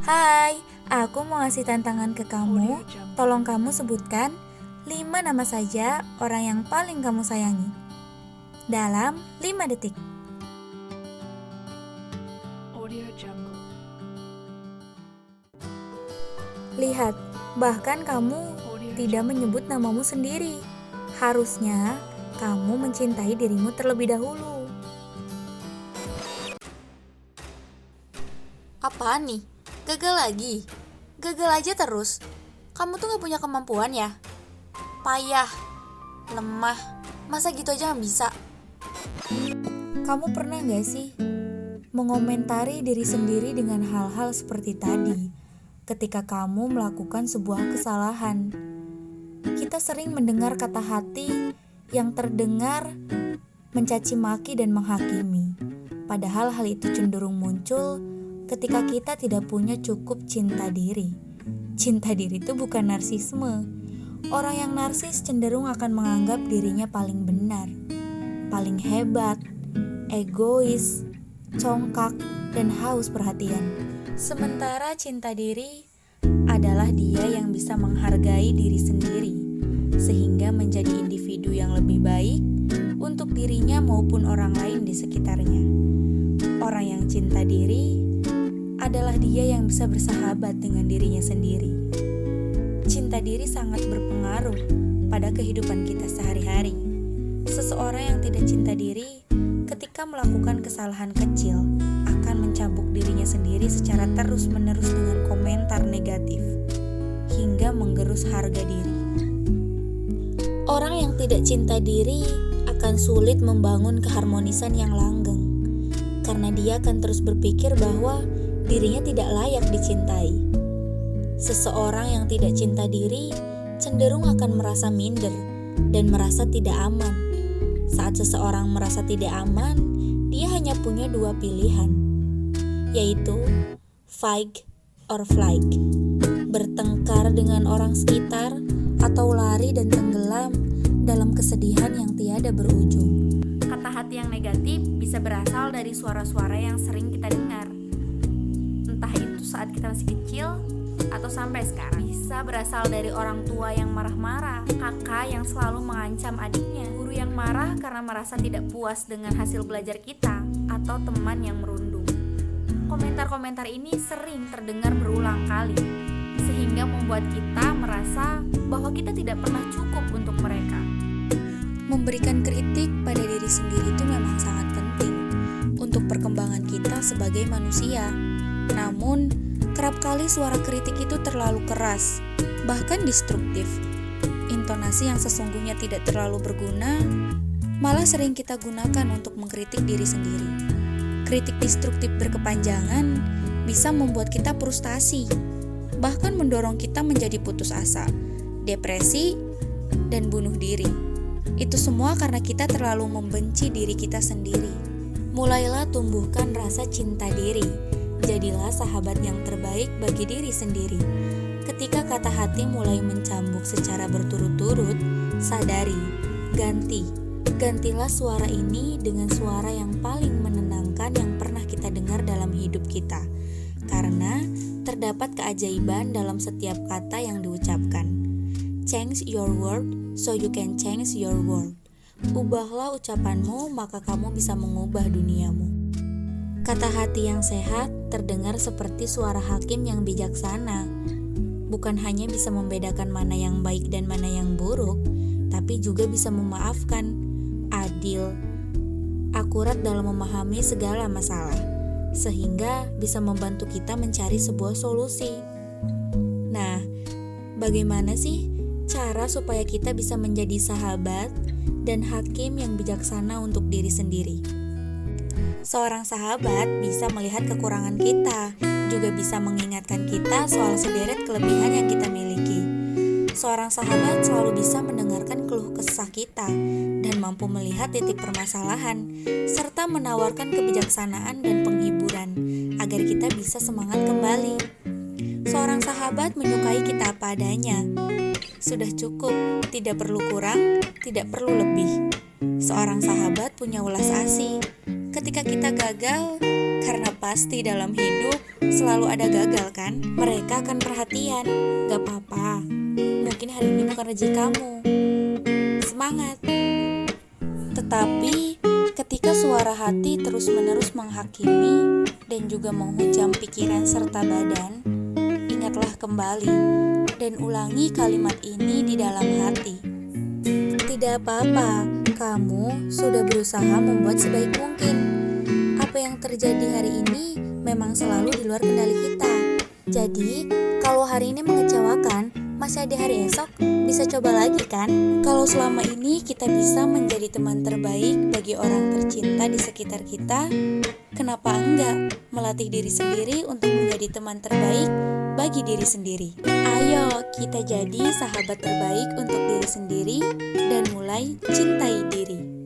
Hai, aku mau ngasih tantangan ke kamu. Tolong kamu sebutkan 5 nama saja orang yang paling kamu sayangi. Dalam 5 detik. Lihat, bahkan kamu tidak menyebut namamu sendiri. Harusnya kamu mencintai dirimu terlebih dahulu. Apaan nih? Gagal lagi? Gagal aja terus? Kamu tuh gak punya kemampuan ya? Payah, lemah, masa gitu aja gak bisa? Kamu pernah gak sih mengomentari diri sendiri dengan hal-hal seperti tadi ketika kamu melakukan sebuah kesalahan? Kita sering mendengar kata hati yang terdengar mencaci maki dan menghakimi. Padahal hal itu cenderung muncul ketika kita tidak punya cukup cinta diri. Cinta diri itu bukan narsisme. Orang yang narsis cenderung akan menganggap dirinya paling benar, paling hebat, egois, congkak, dan haus perhatian. Sementara cinta diri adalah dia yang bisa menghargai diri sendiri, sehingga menjadi individu yang lebih baik untuk dirinya maupun orang lain di sekitarnya. Orang yang cinta diri adalah dia yang bisa bersahabat dengan dirinya sendiri. Cinta diri sangat berpengaruh pada kehidupan kita sehari-hari. Seseorang yang tidak cinta diri ketika melakukan kesalahan kecil akan mencambuk dirinya sendiri secara terus-menerus dengan komentar negatif hingga menggerus harga diri. Orang yang tidak cinta diri akan sulit membangun keharmonisan yang langgeng karena dia akan terus berpikir bahwa dirinya tidak layak dicintai. Seseorang yang tidak cinta diri cenderung akan merasa minder dan merasa tidak aman. Saat seseorang merasa tidak aman, dia hanya punya 2 pilihan, yaitu fight or flight, bertengkar dengan orang sekitar atau lari dan tenggelam dalam kesedihan yang tiada berujung. Kata hati yang negatif bisa berasal dari suara-suara yang sering kita dengar, entah itu saat kita masih kecil atau sampai sekarang. Bisa berasal dari orang tua yang marah-marah, kakak yang selalu mengancam adiknya, guru yang marah karena merasa tidak puas dengan hasil belajar kita, atau teman yang merundung. Komentar-komentar ini sering terdengar berulang kali, sehingga membuat kita merasa bahwa kita tidak pernah cukup untuk mereka. Memberikan kritik pada diri sendiri itu memang sangat penting untuk perkembangan kita sebagai manusia. Namun, kerap kali suara kritik itu terlalu keras, bahkan destruktif. Intonasi yang sesungguhnya tidak terlalu berguna, malah sering kita gunakan untuk mengkritik diri sendiri. Kritik destruktif berkepanjangan bisa membuat kita frustasi, bahkan mendorong kita menjadi putus asa, depresi, dan bunuh diri. Itu semua karena kita terlalu membenci diri kita sendiri. Mulailah tumbuhkan rasa cinta diri. Jadilah sahabat yang terbaik bagi diri sendiri. Ketika kata hati mulai mencambuk secara berturut-turut, sadari, gantilah suara ini dengan suara yang paling menenangkan yang pernah kita dengar dalam hidup kita. Karena terdapat keajaiban dalam setiap kata yang diucapkan. Change your word so you can change your world. Ubahlah ucapanmu, maka kamu bisa mengubah duniamu. Kata hati yang sehat terdengar seperti suara hakim yang bijaksana. Bukan hanya bisa membedakan mana yang baik dan mana yang buruk, tapi juga bisa memaafkan, adil, akurat dalam memahami segala masalah, sehingga bisa membantu kita mencari sebuah solusi. Nah, bagaimana sih cara supaya kita bisa menjadi sahabat dan hakim yang bijaksana untuk diri sendiri? Seorang sahabat bisa melihat kekurangan kita, juga bisa mengingatkan kita soal sederet kelebihan yang kita miliki. Seorang sahabat selalu bisa mendengarkan keluh kesah kita dan mampu melihat titik permasalahan, serta menawarkan kebijaksanaan dan penghiburan agar kita bisa semangat kembali. Seorang sahabat menyukai kita apa adanya. Sudah cukup, tidak perlu kurang, tidak perlu lebih. Seorang sahabat punya welas asih. Ketika kita gagal, Karena pasti dalam hidup selalu ada gagal kan? Mereka akan perhatian. Gak apa-apa, mungkin hari ini bukan rezeki kamu. Semangat. Tetapi ketika suara hati terus-menerus menghakimi dan juga menghujam pikiran serta badan, ingatlah kembali dan ulangi kalimat ini di dalam hati. Tidak apa-apa, kamu sudah berusaha membuat sebaik mungkin. Apa yang terjadi hari ini memang selalu di luar kendali kita. Jadi, kalau hari ini mengecewakan, masih ada hari esok, bisa coba lagi kan? Kalau selama ini kita bisa menjadi teman terbaik bagi orang tercinta di sekitar kita, kenapa enggak melatih diri sendiri untuk menjadi teman terbaik bagi diri sendiri? Ayo kita jadi sahabat terbaik untuk diri sendiri dan mulai cintai diri.